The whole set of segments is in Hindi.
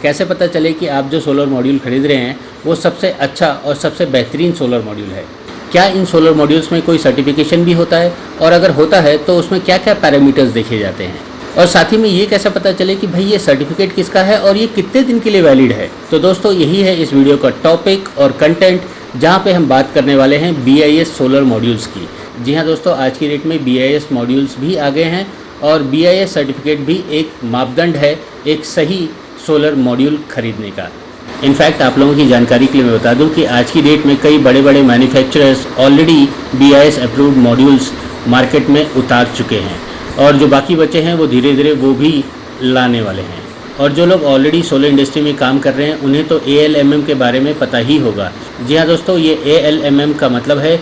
कैसे पता चले कि आप जो सोलर मॉड्यूल खरीद रहे हैं वो सबसे अच्छा और सबसे बेहतरीन सोलर मॉड्यूल है। क्या इन सोलर मॉड्यूल्स में कोई सर्टिफिकेशन भी होता है, और अगर होता है तो उसमें क्या क्या पैरामीटर्स देखे जाते हैं, और साथ ही में ये कैसे पता चले कि भाई ये सर्टिफिकेट किसका है और ये कितने दिन के लिए वैलिड है। तो दोस्तों यही है इस वीडियो का टॉपिक और कंटेंट, जहाँ पे हम बात करने वाले हैं BIS सोलर मॉड्यूल्स की। जी हाँ दोस्तों, आज की डेट में BIS मॉड्यूल्स भी आ गए हैं और BIS सर्टिफिकेट भी एक मापदंड है एक सही सोलर मॉड्यूल खरीदने का। इनफैक्ट आप लोगों की जानकारी के लिए मैं बता दूं कि आज की डेट में कई बड़े बड़े manufacturers already BIS approved modules market में उतार चुके हैं, और जो बाकी बचे हैं वो धीरे धीरे वो भी लाने वाले हैं। और जो लोग ऑलरेडी सोलर इंडस्ट्री में काम कर रहे हैं उन्हें तो ALMM के बारे में पता ही होगा। जी हाँ दोस्तों, ये ALMM का मतलब है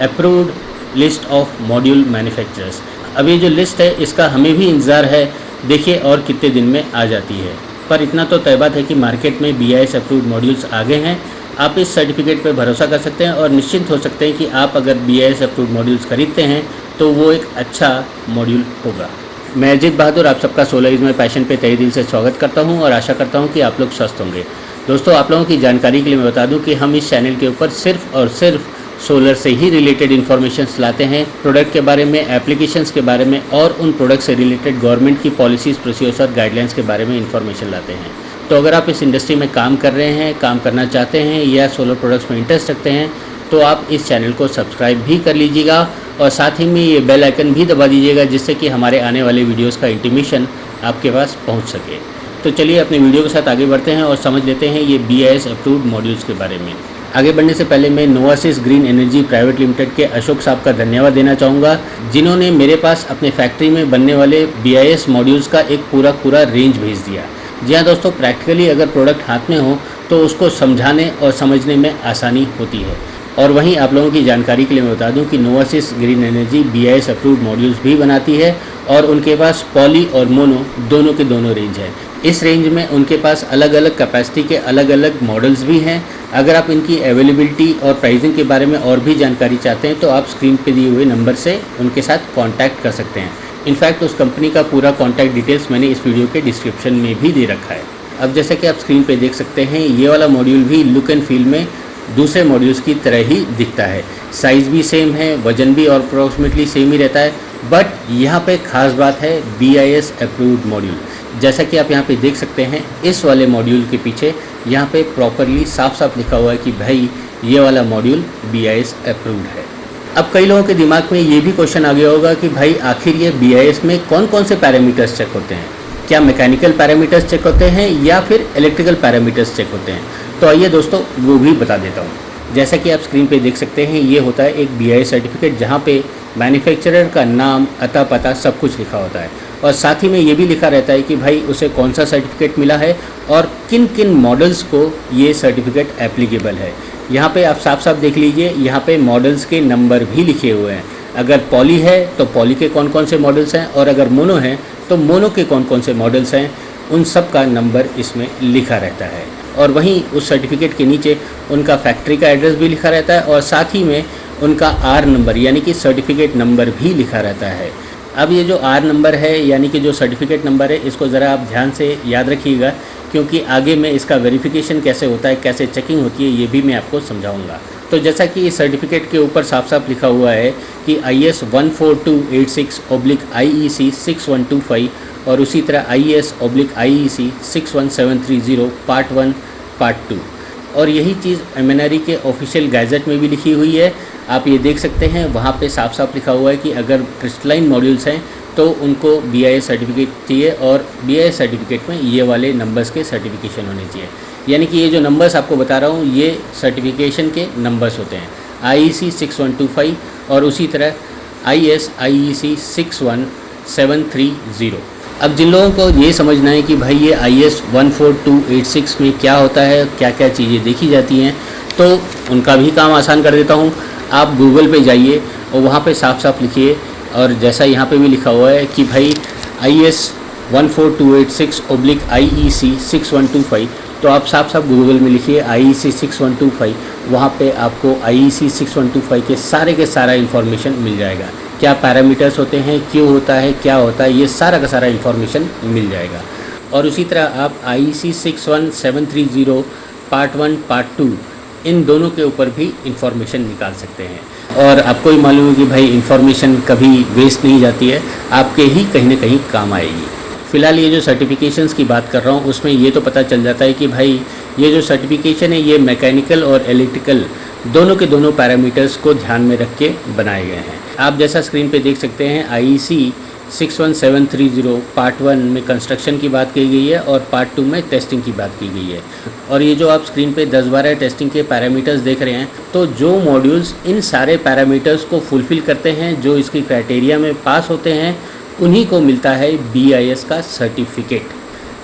approved list of module manufacturers. अब ये जो लिस्ट है इसका हमें भी इंतज़ार है, देखिए और कितने दिन में आ जाती है। पर इतना तो तय बात है कि मार्केट में BIS अप्रूव्ड मॉड्यूल्स आ गए हैं। आप इस सर्टिफिकेट पर भरोसा कर सकते हैं और निश्चिंत हो सकते हैं कि आप अगर BIS अप्रूव्ड मॉड्यूल्स खरीदते हैं तो वो एक अच्छा मॉड्यूल होगा। मैं अजीत बहादुर आप सबका सोलर इज माय पैशन पे तहे दिल से स्वागत करता हूं और आशा करता हूं कि आप लोग स्वस्थ होंगे। दोस्तों आप लोगों की जानकारी के लिए मैं बता दूं कि हम इस चैनल के ऊपर सिर्फ और सिर्फ सोलर से ही रिलेटेड इन्फॉर्मेशंस लाते हैं, प्रोडक्ट के बारे में, एप्लीकेशंस के बारे में और उन प्रोडक्ट से रिलेटेड गवर्नमेंट की पॉलिसीज़, प्रोसीजर्स और गाइडलाइंस के बारे में इन्फॉर्मेशन लाते हैं। तो अगर आप इस इंडस्ट्री में काम कर रहे हैं, काम करना चाहते हैं या सोलर प्रोडक्ट्स में इंटरेस्ट रखते हैं तो आप इस चैनल को सब्सक्राइब भी कर लीजिएगा और साथ ही में ये बेल आइकन भी दबा दीजिएगा, जिससे कि हमारे आने वाले वीडियोस का इंटीमेशन आपके पास पहुंच सके। तो चलिए अपने वीडियो के साथ आगे बढ़ते हैं और समझ लेते हैं ये BIS अप्रूव्ड मॉड्यूल्स के बारे में। आगे बढ़ने से पहले मैं नोवासिस ग्रीन एनर्जी प्राइवेट लिमिटेड के अशोक साहब का धन्यवाद देना चाहूँगा, जिन्होंने मेरे पास अपने फैक्ट्री में बनने वाले BIS मॉड्यूल्स का एक पूरा रेंज भेज दिया। जी हाँ दोस्तों, प्रैक्टिकली अगर प्रोडक्ट हाथ में हो तो उसको समझाने और समझने में आसानी होती है। और वहीं आप लोगों की जानकारी के लिए मैं बता दूं कि Novasys green energy BIS approved modules भी बनाती है और उनके पास पॉली और मोनो दोनों के दोनों रेंज है। इस रेंज में उनके पास अलग अलग कैपेसिटी के अलग अलग मॉडल्स भी हैं। अगर आप इनकी अवेलेबिलिटी और प्राइसिंग के बारे में और भी जानकारी चाहते हैं तो आप स्क्रीन पे दिए हुए नंबर से उनके साथ कॉन्टैक्ट कर सकते हैं। इनफैक्ट उस कंपनी का पूरा कॉन्टैक्ट डिटेल्स मैंने इस वीडियो के डिस्क्रिप्शन में भी दे रखा है। अब जैसे कि आप स्क्रीन पे देख सकते हैं, ये वाला मॉड्यूल भी लुक एंड फील में दूसरे मॉड्यूल्स की तरह ही दिखता है। साइज़ भी सेम है, वजन भी और अप्रॉक्सीमेटली सेम ही रहता है, बट यहाँ पे खास बात है BIS अप्रूव्ड मॉड्यूल। जैसा कि आप यहाँ पे देख सकते हैं, इस वाले मॉड्यूल के पीछे यहाँ पे प्रॉपरली साफ साफ लिखा हुआ है कि भाई ये वाला मॉड्यूल BIS अप्रूव्ड है। अब कई लोगों के दिमाग में ये भी क्वेश्चन आ गया होगा कि भाई आखिर ये BIS में कौन कौन से पैरामीटर्स चेक होते हैं, क्या मैकेनिकल पैरामीटर्स चेक होते हैं या फिर इलेक्ट्रिकल पैरामीटर्स चेक होते हैं। तो आइए दोस्तों वो भी बता देता हूँ। जैसा कि आप स्क्रीन पे देख सकते हैं, ये होता है एक BIS सर्टिफिकेट जहाँ पे मैन्युफैक्चरर का नाम, अता पता सब कुछ लिखा होता है, और साथ ही में ये भी लिखा रहता है कि भाई उसे कौन सा सर्टिफिकेट मिला है और किन किन मॉडल्स को ये सर्टिफिकेट एप्लीकेबल है। यहाँ पे आप साफ साफ देख लीजिए, यहाँ पे मॉडल्स के नंबर भी लिखे हुए हैं। अगर पॉली है तो पॉली के कौन कौन से मॉडल्स हैं, और अगर मोनो है तो मोनो के कौन कौन से मॉडल्स हैं, उन सब का नंबर इसमें लिखा रहता है। और वहीं उस सर्टिफिकेट के नीचे उनका फैक्ट्री का एड्रेस भी लिखा रहता है और साथ ही में उनका R नंबर यानी कि सर्टिफिकेट नंबर भी लिखा रहता है। अब ये जो R नंबर है यानी कि जो सर्टिफिकेट नंबर है, इसको ज़रा आप ध्यान से याद रखिएगा, क्योंकि आगे में इसका वेरिफिकेशन कैसे होता है, कैसे चेकिंग होती है, ये भी मैं आपको समझाऊंगा। तो जैसा कि इस सर्टिफिकेट के ऊपर साफ साफ लिखा हुआ है कि IS 14286/IEC 6125 और उसी तरह IS/IEC 61730 पार्ट 1 पार्ट 2, और यही चीज़ MNRE के ऑफिशियल गैजेट में भी लिखी हुई है। आप ये देख सकते हैं, वहाँ पे साफ साफ लिखा हुआ है कि अगर क्रिस्टलाइन मॉड्यूल्स हैं तो उनको BIS सर्टिफिकेट चाहिए और BIS सर्टिफिकेट में ये वाले नंबर्स के सर्टिफिकेशन होने चाहिए। यानी कि ये जो नंबर्स आपको बता रहा हूँ ये सर्टिफिकेशन के नंबर्स होते हैं, IEC 6125 और उसी तरह IS/IEC 61730। अब जिन लोगों को ये समझना है कि भाई ये IS 14286 में क्या होता है, क्या क्या चीज़ें देखी जाती हैं, तो उनका भी काम आसान कर देता हूँ। आप गूगल पे जाइए और वहाँ पे साफ साफ लिखिए, और जैसा यहाँ पे भी लिखा हुआ है कि भाई IS 14286/IEC 6125, तो आप साफ साफ गूगल में लिखिए IEC 6125, वहाँ पे आपको IEC 6125 के सारा इन्फॉर्मेशन मिल जाएगा। क्या पैरामीटर्स होते हैं, क्यों होता है, क्या होता है, ये सारा का सारा इन्फॉर्मेशन मिल जाएगा। और उसी तरह आप IEC 61730 पार्ट 1 पार्ट 2 इन दोनों के ऊपर भी इंफॉर्मेशन निकाल सकते हैं। और आपको ही मालूम है कि भाई इंफॉर्मेशन कभी वेस्ट नहीं जाती है, आपके ही कहीं ना कहीं काम आएगी। फ़िलहाल ये जो सर्टिफिकेशंस की बात कर रहा हूँ उसमें ये तो पता चल जाता है कि भाई ये जो सर्टिफिकेशन है ये मैकेनिकल और इलेक्ट्रिकल दोनों के दोनों पैरामीटर्स को ध्यान में रख के बनाए गए हैं। आप जैसा स्क्रीन पे देख सकते हैं IEC 61730 पार्ट 1 में कंस्ट्रक्शन की बात की गई है और पार्ट 2 में टेस्टिंग की बात की गई है। और ये जो आप स्क्रीन पे 10-12 टेस्टिंग के पैरामीटर्स देख रहे हैं, तो जो मॉड्यूल्स इन सारे पैरामीटर्स को फुलफ़िल करते हैं, जो इसकी क्राइटेरिया में पास होते हैं, उन्हीं को मिलता है BIS का सर्टिफिकेट।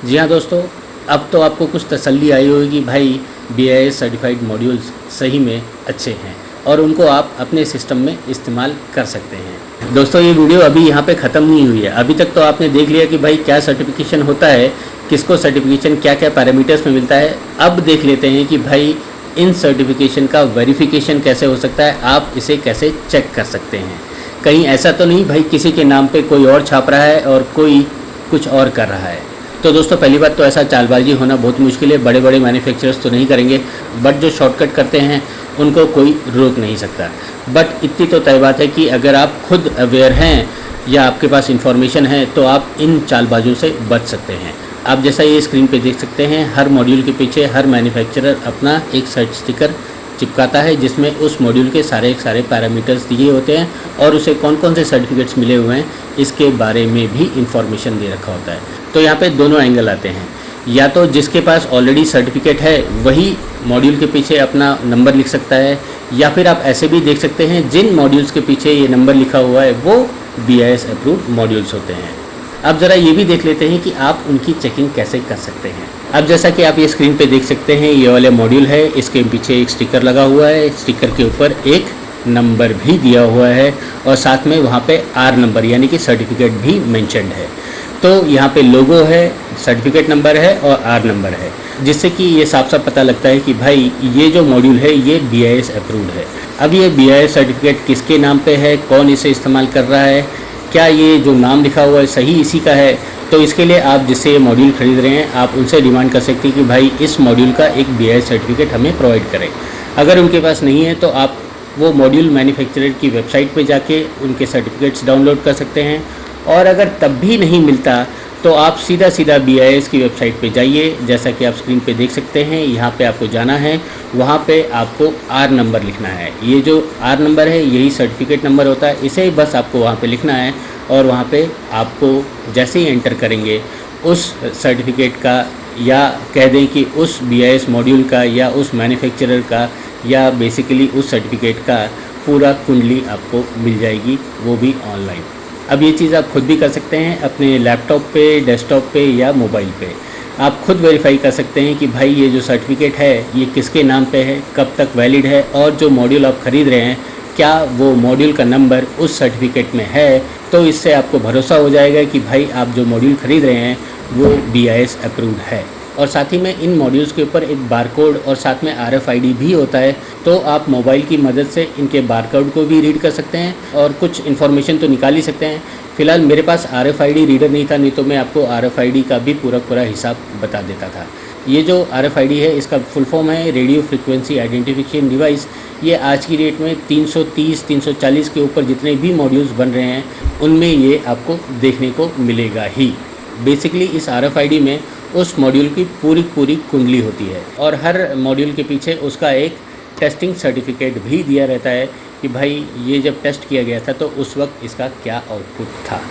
जी हाँ दोस्तों, अब तो आपको कुछ तसल्ली आई होगी कि भाई BIS सर्टिफाइड मॉड्यूल्स सही में अच्छे हैं और उनको आप अपने सिस्टम में इस्तेमाल कर सकते हैं। दोस्तों ये वीडियो अभी यहाँ पे ख़त्म नहीं हुई है। अभी तक तो आपने देख लिया कि भाई क्या सर्टिफिकेशन होता है, किसको सर्टिफिकेशन क्या क्या पैरामीटर्स में मिलता है। अब देख लेते हैं कि भाई इन सर्टिफिकेशन का वेरिफिकेशन कैसे हो सकता है, आप इसे कैसे चेक कर सकते हैं। कहीं ऐसा तो नहीं भाई किसी के नाम पे कोई और छाप रहा है और कोई कुछ और कर रहा है। तो दोस्तों पहली बात तो ऐसा चालबाजी होना बहुत मुश्किल है, बड़े बड़े मैन्युफैक्चरर्स तो नहीं करेंगे, बट जो शॉर्टकट करते हैं उनको कोई रोक नहीं सकता। बट इतनी तो तय बात है कि अगर आप खुद अवेयर हैं या आपके पास इंफॉर्मेशन है तो आप इन चालबाजों से बच सकते हैं। आप जैसा ये स्क्रीन पे देख सकते हैं, हर मॉड्यूल के पीछे हर मैन्युफैक्चरर अपना एक सर्च स्टिकर चिपकाता है जिसमें उस मॉड्यूल के सारे पैरामीटर्स दिए होते हैं और उसे कौन कौन से सर्टिफिकेट्स मिले हुए हैं इसके बारे में भी इंफॉर्मेशन दे रखा होता है। तो यहाँ पे दोनों एंगल आते हैं, या तो जिसके पास ऑलरेडी सर्टिफिकेट है वही मॉड्यूल के पीछे अपना नंबर लिख सकता है, या फिर आप ऐसे भी देख सकते हैं जिन मॉड्यूल्स के पीछे ये नंबर लिखा हुआ है वो BIS अप्रूव्ड मॉड्यूल्स होते हैं। अब ज़रा ये भी देख लेते हैं कि आप उनकी चेकिंग कैसे कर सकते हैं। अब जैसा कि आप ये स्क्रीन पे देख सकते हैं, ये वाले मॉड्यूल है, इसके पीछे एक स्टिकर लगा हुआ है, स्टिकर के ऊपर एक नंबर भी दिया हुआ है और साथ में वहाँ पे R नंबर यानी कि सर्टिफिकेट भी मेंशन्ड है। तो यहाँ पे लोगो है, सर्टिफिकेट नंबर है और R नंबर है, जिससे कि ये साफ साफ पता लगता है कि भाई ये जो मॉड्यूल है ये BIS अप्रूव्ड है। अब ये BIS सर्टिफिकेट किसके नाम पे है, कौन इसे इस्तेमाल कर रहा है, क्या ये जो नाम लिखा हुआ है सही इसी का है, तो इसके लिए आप जिससे ये मॉड्यूल ख़रीद रहे हैं आप उनसे डिमांड कर सकते हैं कि भाई इस मॉड्यूल का एक BIS सर्टिफिकेट हमें प्रोवाइड करें। अगर उनके पास नहीं है तो आप वो मॉड्यूल मैन्युफैक्चरर की वेबसाइट पे जाके उनके सर्टिफिकेट्स डाउनलोड कर सकते हैं, और अगर तब भी नहीं मिलता तो आप सीधा BIS की वेबसाइट पे जाइए। जैसा कि आप स्क्रीन पे देख सकते हैं, यहाँ पे आपको जाना है, वहाँ पे आपको R नंबर लिखना है। ये जो R नंबर है यही सर्टिफिकेट नंबर होता है, इसे बस आपको वहाँ पे लिखना है और वहाँ पे आपको जैसे ही एंटर करेंगे उस सर्टिफिकेट का, या कह दें कि उस BIS मॉड्यूल का या उस मैन्युफैक्चरर का या बेसिकली उस सर्टिफिकेट का पूरा कुंडली आपको मिल जाएगी, वो भी ऑनलाइन। अब ये चीज़ आप खुद भी कर सकते हैं अपने लैपटॉप पे, डेस्कटॉप पे या मोबाइल पे। आप खुद वेरीफाई कर सकते हैं कि भाई ये जो सर्टिफिकेट है ये किसके नाम पे है, कब तक वैलिड है, और जो मॉड्यूल आप ख़रीद रहे हैं क्या वो मॉड्यूल का नंबर उस सर्टिफिकेट में है। तो इससे आपको भरोसा हो जाएगा कि भाई आप जो मॉड्यूल ख़रीद रहे हैं वो BIS अप्रूव्ड है। और साथ ही में इन मॉड्यूल्स के ऊपर एक बारकोड और साथ में RFID भी होता है, तो आप मोबाइल की मदद से इनके बारकोड को भी रीड कर सकते हैं और कुछ इन्फॉर्मेशन तो निकाल ही सकते हैं। फ़िलहाल मेरे पास RFID रीडर नहीं था, नहीं तो मैं आपको RFID का भी पूरा हिसाब बता देता था। ये जो RFID है इसका फुल फॉर्म है रेडियो फ्रिक्वेंसी आइडेंटिफिकेशन डिवाइस। ये आज की डेट में 330-340 के ऊपर जितने भी मॉड्यूल्स बन रहे हैं उनमें ये आपको देखने को मिलेगा ही। बेसिकली इस RFID में उस मॉड्यूल की पूरी कुंडली होती है और हर मॉड्यूल के पीछे उसका एक टेस्टिंग सर्टिफिकेट भी दिया रहता है कि भाई ये जब टेस्ट किया गया था तो उस वक्त इसका क्या आउटपुट था।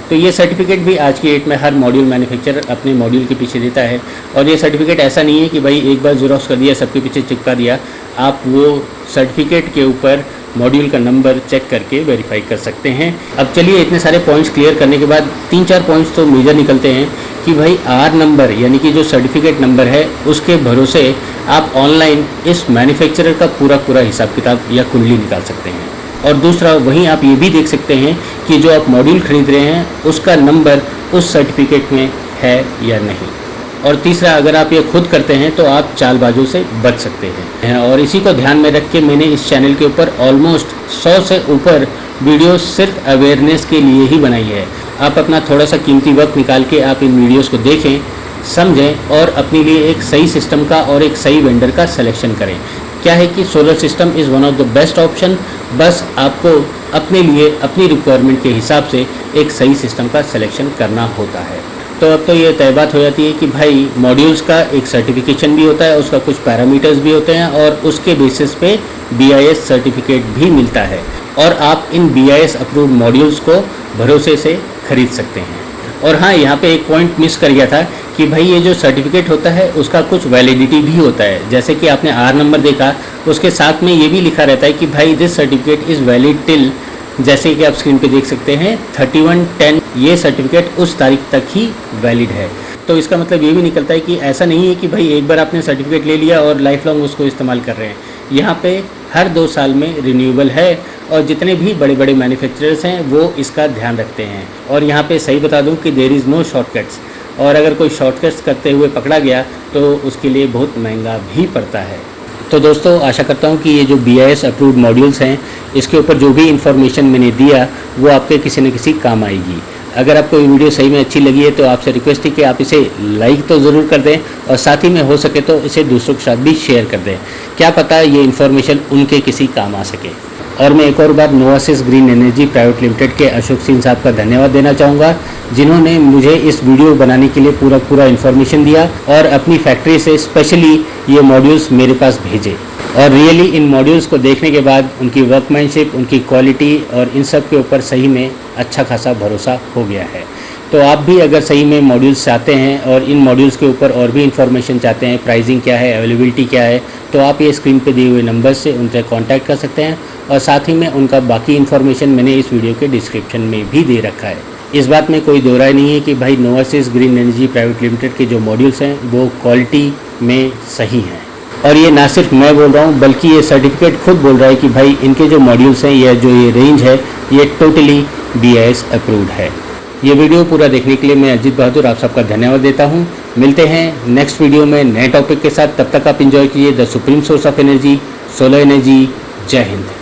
तो ये सर्टिफिकेट भी आज की डेट में हर मॉड्यूल मैन्युफैक्चरर अपने मॉड्यूल के पीछे देता है। और ये सर्टिफिकेट ऐसा नहीं है कि भाई एक बार ज़ेरॉक्स कर दिया सबके पीछे चिपका दिया, आप वो सर्टिफिकेट के ऊपर मॉड्यूल का नंबर चेक करके वेरीफाई कर सकते हैं। अब चलिए इतने सारे पॉइंट्स क्लियर करने के बाद 3-4 पॉइंट्स तो मेजर निकलते हैं कि भाई R नंबर यानी कि जो सर्टिफिकेट नंबर है उसके भरोसे आप ऑनलाइन इस मैन्युफैक्चरर का पूरा हिसाब किताब या कुंडली निकाल सकते हैं। और दूसरा वहीं आप ये भी देख सकते हैं कि जो आप मॉड्यूल खरीद रहे हैं उसका नंबर उस सर्टिफिकेट में है या नहीं। और तीसरा, अगर आप ये खुद करते हैं तो आप चालबाजों से बच सकते हैं। और इसी को ध्यान में रख के मैंने इस चैनल के ऊपर ऑलमोस्ट 100 से ऊपर वीडियो सिर्फ अवेयरनेस के लिए ही बनाई है। आप अपना थोड़ा सा कीमती वक्त निकाल के आप इन वीडियोस को देखें समझें और अपने लिए एक सही सिस्टम का और एक सही वेंडर का सिलेक्शन करें। क्या है कि solar system is one of the best option, बस आपको अपने लिए अपनी रिक्वायरमेंट के हिसाब से एक सही सिस्टम का सिलेक्शन करना होता है। तो अब तो ये तय बात हो जाती है कि भाई मॉड्यूल्स का एक सर्टिफिकेशन भी होता है, उसका कुछ पैरामीटर्स भी होते हैं और उसके बेसिस पे BIS सर्टिफिकेट भी मिलता है और आप इन BIS अप्रूव्ड मॉड्यूल्स को भरोसे से खरीद सकते हैं। और हाँ, यहाँ पे एक पॉइंट मिस कर गया था कि भाई ये जो सर्टिफिकेट होता है उसका कुछ वैलिडिटी भी होता है। जैसे कि आपने R नंबर देखा, उसके साथ में ये भी लिखा रहता है कि भाई this certificate is valid till, जैसे कि आप स्क्रीन पे देख सकते हैं 31/10, ये सर्टिफिकेट उस तारीख तक ही वैलिड है। तो इसका मतलब ये भी निकलता है कि ऐसा नहीं है कि भाई एक बार आपने सर्टिफिकेट ले लिया और लाइफ लॉन्ग उसको इस्तेमाल कर रहे हैं। यहाँ पे हर 2 साल में रिन्यूएबल है और जितने भी बड़े बड़े मैन्युफैक्चरर्स हैं वो इसका ध्यान रखते हैं। और यहाँ पे सही बता दूँ कि देयर इज़ नो शॉर्टकट्स, और अगर कोई शॉर्टकट्स करते हुए पकड़ा गया तो उसके लिए बहुत महंगा भी पड़ता है। तो दोस्तों, आशा करता हूँ कि ये जो BIS अप्रूव्ड मॉड्यूल्स हैं, इसके ऊपर जो भी इन्फॉर्मेशन मैंने दिया वो आपके किसी न किसी काम आएगी। अगर आपको ये वीडियो सही में अच्छी लगी है तो आपसे रिक्वेस्ट है कि आप इसे लाइक तो ज़रूर कर दें और साथ ही में हो सके तो इसे दूसरों के साथ भी शेयर कर दें। क्या पता ये इन्फॉर्मेशन उनके किसी काम आ सके। और मैं एक और बार नोवासिस ग्रीन एनर्जी प्राइवेट लिमिटेड के अशोक सिंह साहब का धन्यवाद देना चाहूँगा, जिन्होंने मुझे इस वीडियो बनाने के लिए पूरा इन्फॉर्मेशन दिया और अपनी फैक्ट्री से स्पेशली ये मॉड्यूल्स मेरे पास भेजे। और रियली इन मॉड्यूल्स को देखने के बाद उनकी वर्कमैनशिप, उनकी क्वालिटी और इन सब के ऊपर सही में अच्छा खासा भरोसा हो गया है। तो आप भी अगर सही में मॉड्यूल्स चाहते हैं और इन मॉड्यूल्स के ऊपर और भी इन्फॉर्मेशन चाहते हैं, प्राइसिंग क्या है, अवेलेबिलिटी क्या है, तो आप ये स्क्रीन पे दिए हुए नंबर से उनसे कांटेक्ट कर सकते हैं। और साथ ही में उनका बाकी इन्फॉर्मेशन मैंने इस वीडियो के डिस्क्रिप्शन में भी दे रखा है। इस बात में कोई दो राय नहीं है कि भाई नोवासिस ग्रीन एनर्जी प्राइवेट लिमिटेड के जो मॉड्यूल्स हैं वो क्वालिटी में सही हैं। और ये ना सिर्फ मैं बोल रहा हूँ बल्कि ये सर्टिफिकेट खुद बोल रहा है कि भाई इनके जो मॉड्यूल्स हैं या जो ये रेंज है ये टोटली BIS अप्रूव्ड है। ये वीडियो पूरा देखने के लिए मैं अजीत बहादुर आप सबका धन्यवाद देता हूँ। मिलते हैं नेक्स्ट वीडियो में नए टॉपिक के साथ। तब तक आप इंजॉय कीजिए the supreme source of energy, solar energy. जय हिंद।